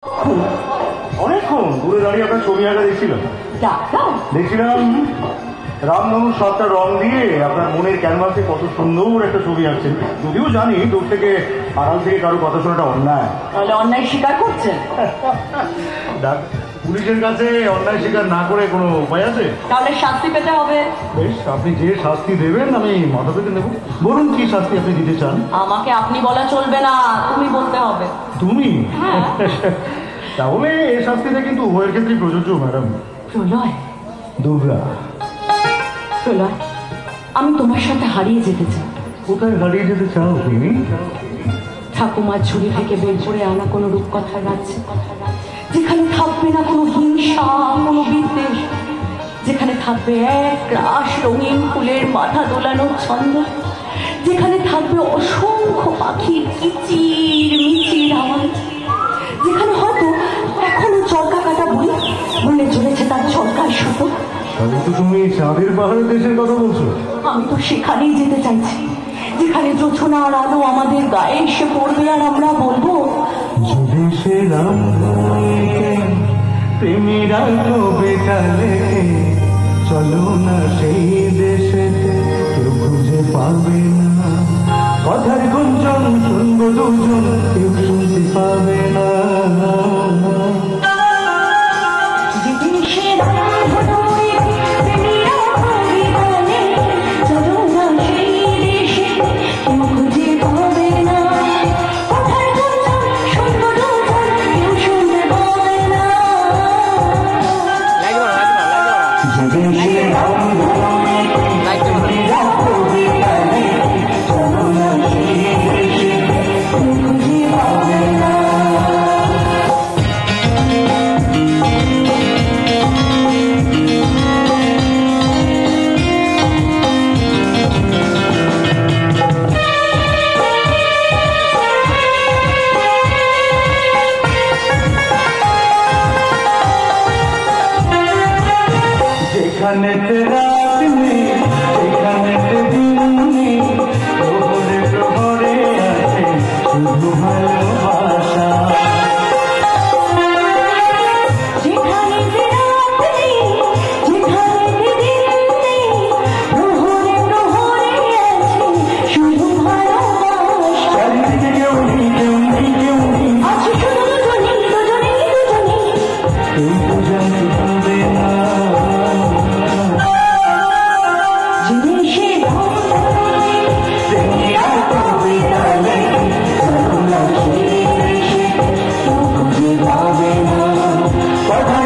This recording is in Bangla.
অনেকক্ষণ দূরে দাঁড়িয়ে আপনার ছবি আঁকা দেখছিলাম। দেখছিলাম রামধনুর 7টা রং দিয়ে আপনার মনের ক্যানভাসে কত সুন্দর একটা ছবি আঁকছেন। যদিও জানি দূর থেকে আড়াল থেকে কারো কথা শোনাটা অন্যায়। তাহলে অন্যায় স্বীকার করছেন? পুলিশের কাছে অন্যায় স্বীকার না করে কোনো উপায় আছে? তাহলে শাস্তি পেতে হবে। বেশ, আপনি যে শাস্তি দেবেন আমি মাথা পেতে নেব। বলুন কি শাস্তি আপনি দিতে চান? আমাকে আপনি বলা চলবে না, তুমি বলতে হবে। তুমি? তাহলে এই শাস্তিটা কিন্তু উভয়ের ক্ষেত্রে প্রযোজ্য ম্যাডাম। প্রলয়, দুর্গা, প্রলয়, আমি তোমার সাথে হারিয়ে যেতে চাই। কোথায় হারিয়ে যেতে চাও তুমি? ঠাকুমার ঝুড়ি থেকে বের করে আনা কোনো রূপকথার রাজ্যে, যেখানে থাকবে না কোনো হিংসা, কোনো বিদ্বেষ, যেখানে থাকবে এক রাশ রঙিন ফুলের মাথা দোলানোর ছন্দ, যেখানে থাকবে অসংখ্য পাখির কিচির মিচির আওয়াজ, যেখানে হয়তো এখনো চরকা কাটা বলে চলেছে তার চরকার সুতো। তাহলে তো তুমি চাঁদের পাহাড়ের দেশের কথা বলছো। আমি তো সেখানেই যেতে চাইছি, যেখানে জোছনার আলো আমাদের গায়ে এসে পড়বে আর আমরা বলবো, প্রেমীরা বেটালে চলো না সেই দেশে, কেউ খুঁজে পাবে না কথার গুঞ্জন, শুনবো দুজন কেউ শুনতে পাবে না। যেখানেতে রাত নেই, সেখানেতে দিন নেই, প্রহরে প্রহরে আছে শুধু ভালোবাসা। যেখানেতে রাত নেই, যেখানেতে দিন নেই, প্রহরে প্রহরে আছে শুধু ভালোবাসা। চারিদিকে কেউ নেই, কেউ নেই, কেউ নেই, আছে শুধু দুজনেই, দুজনেই, দুজনেই, কেউ তো জানতে পারবে না। কথা